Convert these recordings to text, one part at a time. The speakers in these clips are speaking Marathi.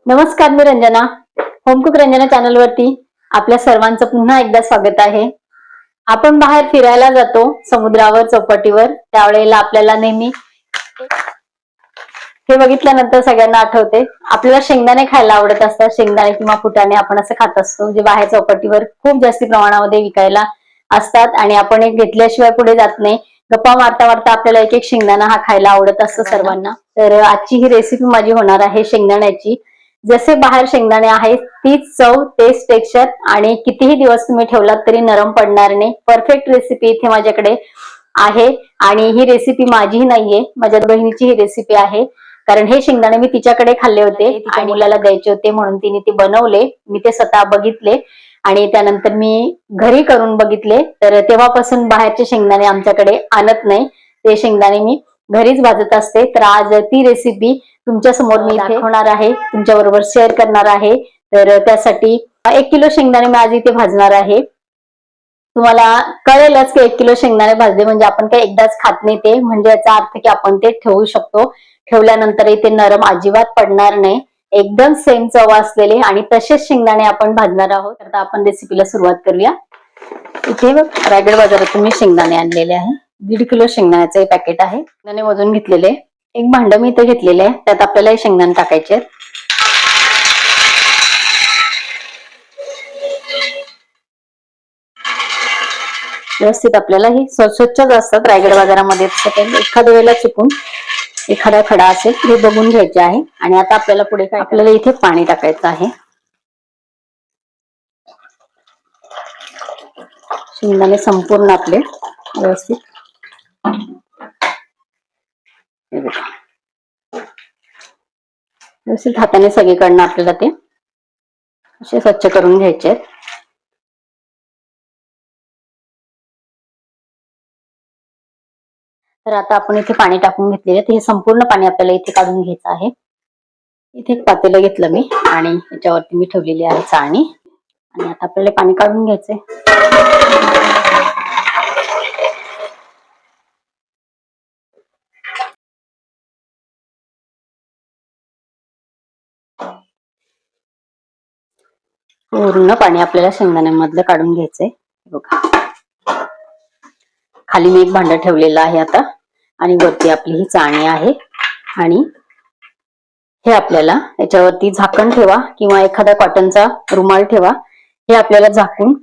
नमस्कार, मी Ranjana. Home cook Ranjana channel वरती आपल्या सर्वांचं पुन्हा एकदा स्वागत आहे. आपण बाहेर फिरायला जातो समुद्रावर, चौपाटीवर. त्यावेळेला आपल्याला नेहमी हे बघितल्यानंतर सगळ्यांना आठवते, आपल्याला शेंगदाणे खायला आवडत असतात. शेंगदाणे किंवा फुटाणे आपण असं खात असतो, जे बाहेर चौपाटीवर खूप जास्ती प्रमाणामध्ये विकायला असतात आणि आपण एक घेतल्याशिवाय पुढे जात नाही. गप्पा मारता मारता आपल्याला एक एक शेंगदाणा हा खायला आवडत असतो सर्वांना. तर आजची ही रेसिपी माझी होणार आहे शेंगदाण्याची. जसे बाहेर शेंगदाणे आहेत तीच चव, टेस्ट, टेक्स्चर आणि कितीही दिवस तुम्ही ठेवलात तरी नरम पडणार नाही. परफेक्ट रेसिपी इथे माझ्याकडे आहे आणि ही रेसिपी माझीही नाहीये, माझ्या बहिणीची ही रेसिपी आहे. कारण हे शेंगदाणे मी तिच्याकडे खाल्ले होते, तिच्या मुलाला द्यायचे होते म्हणून तिने ते बनवले. मी ते स्वतः बघितले आणि त्यानंतर मी घरी करून बघितले. तर तेव्हापासून बाहेरचे शेंगदाणे आमच्याकडे आणत नाही, ते शेंगदाणे मी घरीच भाजत असते. तर आज ती रेसिपी तुमच्या समोर मी दाखवणार आहे, तुमच्या बरोबर शेअर करणार आहे. तर त्यासाठी 1 किलो शेंगदाणे मी आज इथे भाजणार आहे. तुम्हाला कळेलच की 1 किलो शेंगदाणे भाजले म्हणजे आपण काही एकदाच खात नाही ते, म्हणजे याचा अर्थ की आपण ते ठेवू शकतो. ठेवल्यानंतरही ते नरम अजिबात पडणार नाही, एकदम सेम चव असलेले आणि तसेच शेंगदाणे आपण भाजणार आहोत. तर आपण रेसिपीला सुरुवात करूया. इथे रायगड बाजारातून मी शेंगदाणे आणलेले आहे. 1.5 किलो शेंगदाण्याचं हे पॅकेट आहे. शेंगदाणे वजून घेतलेले. एक भांड मी इथे घेतलेलं आहे, त्यात आपल्याला हे शेंगदाणे टाकायचे. व्यवस्थित आपल्याला ही स्वच्छच असतात रायगड बाजारामध्ये, एखाद्या वेळेला चुकून एखादा खडा असेल हे बघून घ्यायचे आहे. आणि आता आपल्याला पुढे काय, आपल्याला इथे पाणी टाकायचं आहे. शेंगदाणे संपूर्ण आपले व्यवस्थित व्यवस्थित हाताने सगळीकडनं आपल्याला ते असे स्वच्छ करून घ्यायचे आहेत. तर आता आपण इथे पाणी टाकून घेतलेले, हे संपूर्ण पाणी आपल्याला इथे काढून घ्यायचं आहे. इथे एक पातेलं घेतलं मी आणि याच्यावरती मी ठेवलेली आहे चाळणी आणि आता आपल्याला पाणी काढून घ्यायचंय. पूर्ण पाणी आपल्याला शेंगदाण्यामधलं काढून घ्यायचंय. बघा, खाली मी एक भांड ठेवलेलं आहे आता आणि वरती आपली ही चाळणी आहे. आणि हे आपल्याला याच्यावरती झाकण ठेवा किंवा एखादा कॉटनचा रुमाल ठेवा. हे आपल्याला झाकून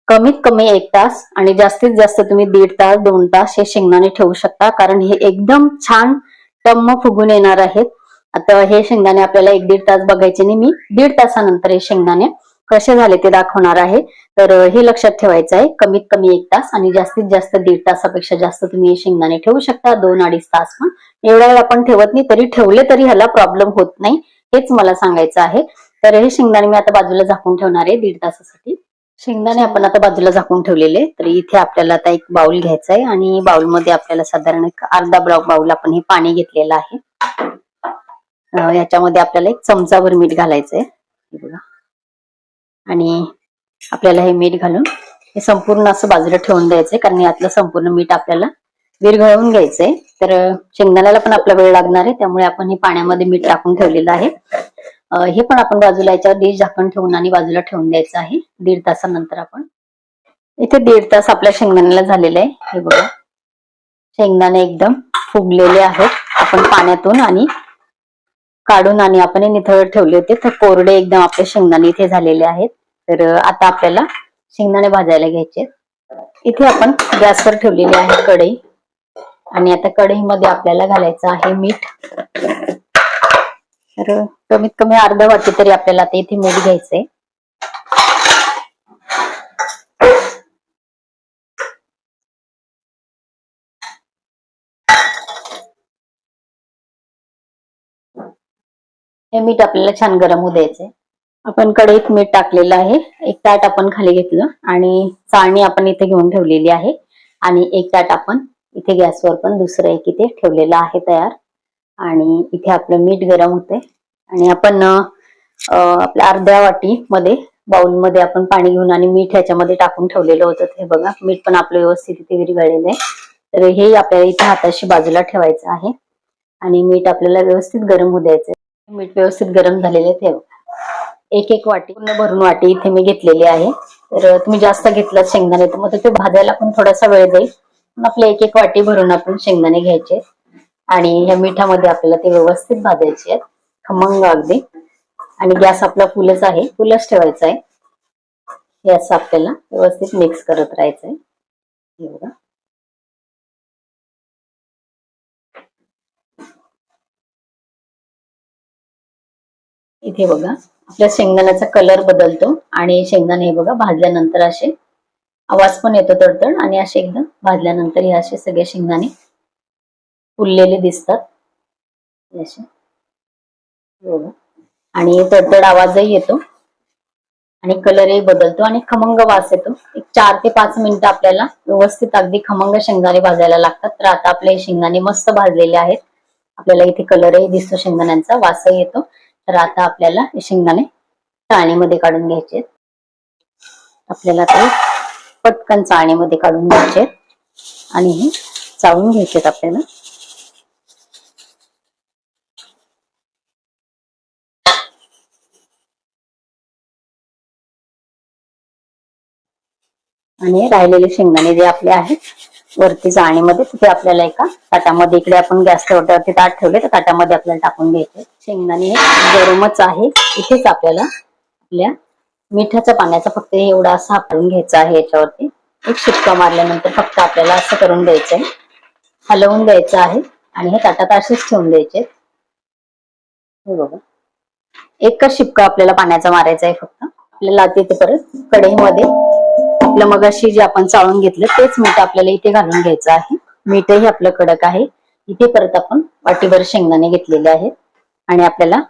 कमीत कमी 1 तास आणि जास्तीत जास्त तुम्ही 1.5 तास 2 तास हे शेंगदाणे ठेवू शकता, कारण हे एकदम छान टम्म फुगून येणार आहेत. आता हे शेंगदाणे आपल्याला 1-1.5 तास बघायचे नाही, मी 1.5 तासानंतर हे शेंगदाणे कसे झाले ते दाखवणार आहे. तर हे लक्षात ठेवायचं आहे, कमीत कमी 1 तास आणि जास्तीत जास्त 1.5 तासापेक्षा जास्त तुम्ही हे शेंगदाणे ठेवू शकता. 2-2.5 तास पण एवढ्या वेळ आपण ठेवत नाही, तरी ठेवले तरी ह्याला प्रॉब्लेम होत नाही, हेच मला सांगायचं आहे. तर हे शेंगदाणे मी आता बाजूला झाकून ठेवणार आहे 1.5 तासासाठी. शेंगदाणे आपण आता बाजूला झाकून ठेवलेले. तर इथे आपल्याला आता एक बाउल घ्यायचा आहे आणि बाउलमध्ये आपल्याला साधारण एक अर्धा बाउल आपण हे पाणी घेतलेलं आहे. याच्यामध्ये आपल्याला 1 चमचाभर मीठ घालायचंय बघा. आणि आपल्याला हे मीठ घालून हे संपूर्ण असं बाजूला ठेवून द्यायचंय, कारण यातलं संपूर्ण मीठ आपल्याला विरघळवून घ्यायचंय. तर शेंगदाण्याला पण आपला वेळ लागणार आहे, त्यामुळे आपण हे पाण्यामध्ये मीठ टाकून ठेवलेलं आहे. हे पण आपण बाजूला याच्यावर डिश झाकण ठेवून आणि बाजूला ठेवून द्यायचं आहे. 1.5 तासानंतर आपण इथे 1.5 तास आपल्या शेंगदाण्याला झालेलं आहे. हे बघा, शेंगदाणे एकदम फुगलेले आहेत. आपण पाण्यातून आणि काढून आणि आपण हे निथळत ठेवले होते, तर कोरडे एकदम आपले शेंगदाणे इथे झालेले आहेत. तर आता आपल्याला शेंगदाणे भाजायला घ्यायचे. इथे आपण गॅसवर ठेवलेली आहे कढई आणि आता कढईमध्ये आपल्याला घालायचं आहे मीठ. तर कमीत कमी अर्धा वाटी तरी आपल्याला आता इथे मीठ घ्यायचंय. हे मीठ आपल्याला छान गरम होऊ द्यायचंय. आपण कढईत मीठ टाकलेलं आहे. एक ताट आपण खाली घेतलं आणि चाळणी आपण इथे घेऊन ठेवलेली आहे आणि एक ताट आपण इथे गॅसवर पण दुसरं एक इथे ठेवलेलं आहे तयार. आणि इथे आपलं मीठ गरम होतंय आणि आपण आपल्या अर्ध्या वाटी मध्ये बाउल मध्ये आपण पाणी घेऊन आणि मीठ ह्याच्यामध्ये टाकून ठेवलेलं होतं. हे बघा, मीठ पण आपलं व्यवस्थित इथे विरघळलेलं आहे. तर हे आपल्याला इथे हाताशी बाजूला ठेवायचं आहे आणि मीठ आपल्याला व्यवस्थित गरम होऊ द्यायचंय. मीठ व्यवस्थित गरम झालेले ठेव. एक एक वाटी पूर्ण भरून वाटी इथे मी घेतलेली आहे. तर तुम्ही जास्त घेतलं शेंगदाणे तर मग ते भाजायला पण थोडासा वेळ जाईल. आपले एक एक वाटी भरून आपण शेंगदाणे घ्यायचे आणि ह्या मिठामध्ये आपल्याला ते व्यवस्थित भाजायचे आहेत, खमंग अगदी. आणि गॅस आपला फुलच आहे, फुलच ठेवायचा आहे. हे असं आपल्याला व्यवस्थित मिक्स करत राहायचंय. हे बघा. इथे बघा आपल्या शेंगदाण्याचा कलर बदलतो आणि शेंगदाणे हे बघा भाजल्यानंतर असे आवाज पण येतो तडतड आणि असे एकदम भाजल्यानंतर हे असे सगळे शेंगदाणे फुललेले दिसतात असे बघा. आणि तडतड आवाजही येतो आणि कलरही बदलतो आणि खमंग वास येतो. एक 4 ते 5 मिनिटं आपल्याला व्यवस्थित अगदी खमंग शेंगदाणे भाजायला लागतात. तर आता आपले शेंगदाणे मस्त भाजलेले आहेत. आपल्याला इथे कलरही दिसतो शेंगदाण्यांचा, वासही येतो. तर आता आपल्याला हे शेंगदाणे चाळणीमध्ये काढून घ्यायचे. आपल्याला ते पटकन चाळणीमध्ये काढून घ्यायचे आणि हे चाळून घ्यायचे आपल्याला. आणि राहिलेले शेंगदाणे जे आपले आहेत वरती चाळणीमध्ये, तिथे आपल्याला एका ताटामध्ये, इकडे आपण गॅस ठेवल्यावरती ताट ठेवले तर ताटामध्ये आपल्याला टाकून घ्यायचे. शेंगदाणे हे गरमच आहे. इथेच आपल्याला आपल्या मिठाच्या पाण्याचा फक्त एवढा असा हापरून घ्यायचा आहे. याच्यावरती एक शिपका मारल्यानंतर फक्त आपल्याला असं करून द्यायचंय, हलवून द्यायचं आहे आणि हे ताटात असेच ठेवून द्यायचे. हे बघा, एकच शिपका आपल्याला पाण्याचा मारायचा आहे फक्त. आपल्याला आता इथे परत कढईमध्ये आपलं मगाशी जे आपण चाळून घेतलं तेच मीठ आपल्याला इथे घालून घ्यायचं आहे. मीठही आपलं कडक आहे. इथे परत आपण वाटीभर शेंगदाणे घेतलेले आहेत आणि आपल्याला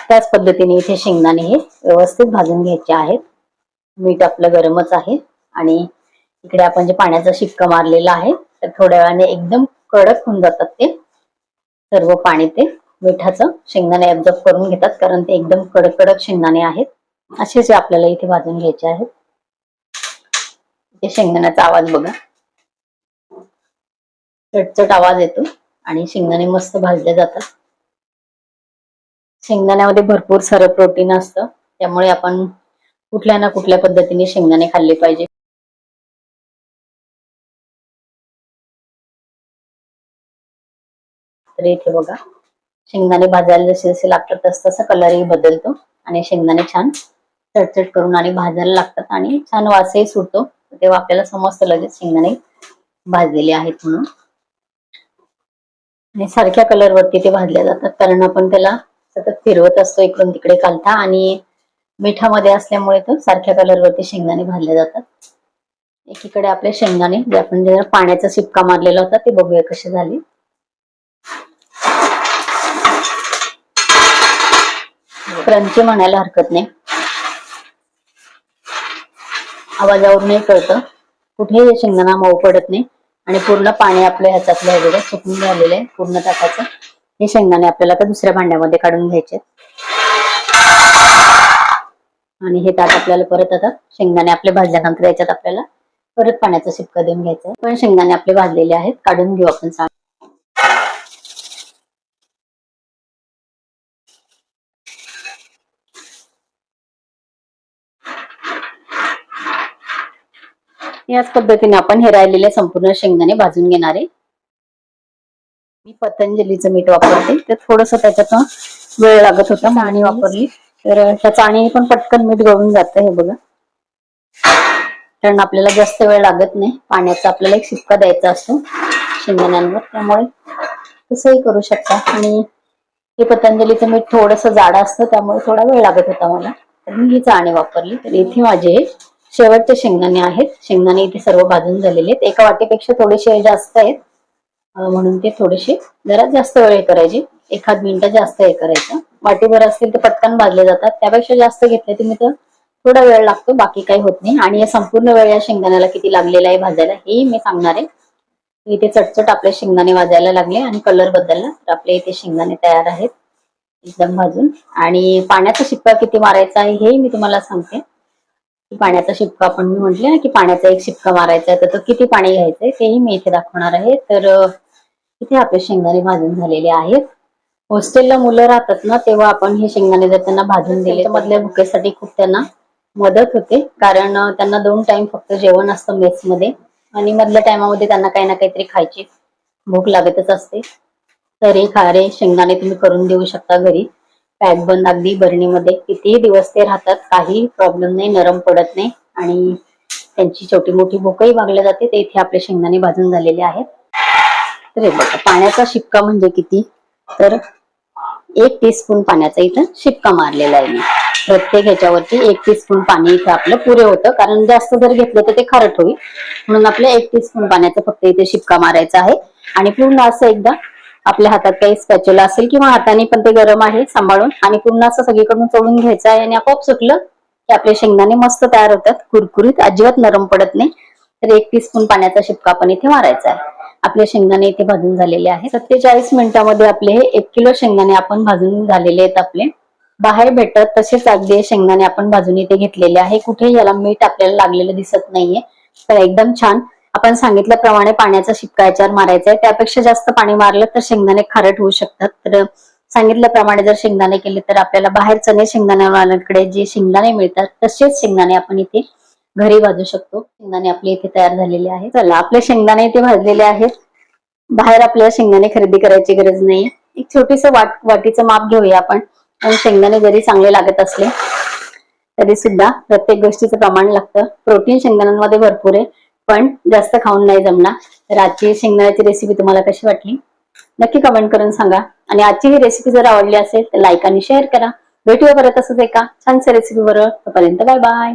त्याच पद्धतीने इथे शेंगदाणे हे व्यवस्थित भाजून घ्यायचे आहेत. मीठ आपलं गरमच आहे आणि इकडे आपण जे पाण्याचा शिपका मारलेला आहे तर थोड्या वेळाने एकदम कडक होऊन जातात ते सर्व पाणी, ते मिठाचं शेंगदाणे ऍब्झॉर्ब करून घेतात कारण ते एकदम कडक कडक शेंगदाणे आहेत. असेच आपल्याला इथे भाजून घ्यायचे आहेत. ते शेंगदाण्याचा आवाज बघा, चटचट आवाज येतो आणि शेंगदाणे मस्त भाजले जातात. शेंगदाण्यामध्ये भरपूर सारं प्रोटीन असतं, त्यामुळे आपण कुठल्या ना कुठल्या पद्धतीने शेंगदाणे खाल्ले पाहिजे. तर इथे बघा शेंगदाणे भाजायला जसे जसे लागतात तसं तसा कलरही बदलतो आणि शेंगदाणे छान चटचट करून आणि भाजायला लागतात आणि छान वासही सुटतो. तेव्हा आपल्याला समजतं लगेच शेंगदाणे भाजलेले आहेत म्हणून. आणि सारख्या कलरवरती ते भाजल्या जातात कारण आपण त्याला सतत फिरवत असतो इकडून तिकडे कालथा आणि मिठामध्ये असल्यामुळे तो सारख्या कलरवरती शेंगदाणे भाजले जातात. एकीकडे आपले शेंगदाणे जे आपण जे पाण्याचा शिपका मारलेला होता ते बघूया कसे झाले. क्रंची म्हणायला हरकत नाही, आवाजावरूनही कळतं. कुठेही शेंगदाणा मऊ पडत नाही आणि पूर्ण पाणी आपल्या ह्याच्यातलं हे बघा सुकून झालेलं आहे पूर्ण ताटाचं. हे शेंगदाणे आपल्याला आता दुसऱ्या भांड्यामध्ये काढून घ्यायचे आणि हे ताट आपल्याला परत आता शेंगदाणे आपले भाजल्यानंतर याच्यात आपल्याला परत पाण्याचा शिपका देऊन घ्यायचा. पण शेंगदाणे आपले भाजलेले आहेत, काढून घेऊ आपण. याच पद्धतीने आपण हे राहिलेले संपूर्ण शेंगदाणे भाजून घेणार आहे. मी पतंजलीचं मीठ वापरते, तर थोडस त्याच्यात वेळ लागत होता चाळणी वापरली तर त्या चाळणीने पण पटकन मीठ गळून जातं. हे बघा, कारण आपल्याला जास्त वेळ लागत नाही. पाण्याचा आपल्याला एक शिपका द्यायचा असतो शेंगदाण्यांवर, त्यामुळे तसंही करू शकता. आणि हे पतंजलीचं मीठ थोडस जाड असतं त्यामुळे थोडा वेळ लागत होता मला, तर मी ही चाळणी वापरली. तर इथे माझे शेवटचे शेंगदाणे आहेत. शेंगदाणे इथे सर्व भाजून झालेले आहेत. एका वाटीपेक्षा थोडेसे जास्त आहेत म्हणून ते थोडेसे जरा जास्त वेळ करायचे, 1 मिनिट जास्त हे करायचं. वाटीभर असतील तर पटकन भाजले जातात, त्यापेक्षा जास्त घेतले तुम्ही तर थोडा वेळ लागतो, बाकी काही होत नाही. आणि या संपूर्ण वेळ या शेंगदाण्याला किती लागलेला आहे भाजायला हे मी सांगणार आहे. इथे चटचट आपले शेंगदाणे भाजायला लागले आणि कलर बदलला, तर आपले इथे शेंगदाणे तयार आहेत एकदम भाजून. आणि पाण्याचा शिपका किती मारायचा आहे हे मी तुम्हाला सांगते. पाण्याचा शिपका आपण मी म्हटले ना की पाण्याचा एक शिपका मारायचा आहे, तर तो किती पाणी घ्यायचंय तेही मी इथे दाखवणार आहे. तर इथे आपले शेंगदाणे भाजून झालेले आहेत हॉस्टेलला मुलं राहतात ना, तेव्हा आपण हे शेंगदाणे जर त्यांना भाजून दिले मधल्या भुकेसाठी खूप त्यांना मदत होते. कारण त्यांना 2 टाइम फक्त जेवण असतं मेसमध्ये आणि मधल्या टायमामध्ये त्यांना काही ना काहीतरी खायची भूक लागतच असते. तर हे खारे शेंगदाणे तुम्ही करून देऊ शकता घरी. पॅक बंद अगदी बरणीमध्ये कितीही दिवस ते राहतात, काही प्रॉब्लेम नाही, नरम पडत नाही आणि त्यांची छोटी मोठी भूकही भागल्या जाते. ते इथे आपले शेंगदाणे भाजून झालेले आहेत. तर हे बघा पाण्याचा शिपका म्हणजे किती, तर 1 टीस्पून पाण्याचा इथं शिपका मारलेला आहे मी. प्रत्येक ह्याच्यावरती 1 टीस्पून पाणी इथं आपलं पुरे होतं, कारण जास्त जर घेतलं तर ते खारट होईल. म्हणून आपल्या 1 टीस्पून पाण्याचा फक्त इथे शिपका मारायचा आहे आणि पूर्ण असं एकदा आपल्या हातात काही स्पॅच्युला असेल किंवा हाताने पण ते गरम आहे सांभाळून आणि पूर्ण असं सगळीकडून चोळून घ्यायचं आहे आणि आपोआप सुटलं की आपले शेंगदाणे मस्त तयार होतात, कुरकुरीत, अजिबात नरम पडत नाही. तर 1 टीस्पून पाण्याचा शिपका पण इथे मारायचा आहे. आपले शेंगदाणे इथे भाजून झालेले आहेत. 47 मिनिटांमध्ये आपले हे 1 किलो शेंगदाणे आपण भाजून झालेले आहेत. आपले बाहेर भेटत तसेच अगदी शेंगदाणे आपण भाजून इथे घेतलेले आहे. कुठेही याला मीठ आपल्याला लागलेलं दिसत नाहीये. तर एकदम छान आपण सांगितल्याप्रमाणे पाण्याचा शिपका याच्यावर मारायचा आहे. त्यापेक्षा जास्त पाणी मारलं तर शेंगदाणे खारट होऊ शकतात. तर सांगितल्याप्रमाणे जर शेंगदाणे केले तर आपल्याला बाहेर चणे शेंगदाण्याकडे जे शेंगदाणे मिळतात तसेच शेंगदाणे आपण इथे घरी भाजू शकतो. शेंगदाणे आपले इथे तयार झालेले आहेत. चला आपले शेंगदाणे इथे भाजलेले आहेत. बाहेर आपल्याला शेंगदाणे खरेदी करायची गरज नाही. एक छोटीस वाटीचं माप घेऊया आपण. आणि शेंगदाणे जरी चांगले लागत असले तरी सुद्धा प्रत्येक गोष्टीचं प्रमाण लागतं. प्रोटीन शेंगदाण्यांमध्ये भरपूर आहे, पण जास्त खाऊन नाही जमणार. तर आजची शेंगदाण्याची रेसिपी तुम्हाला कशी वाटली नक्की कमेंट करून सांगा. आणि आजची ही रेसिपी जर आवडली असेल तर लाईक आणि शेअर करा. भेटूया परत असंच एका छानशा रेसिपी बरोबर. तोपर्यंत बाय बाय.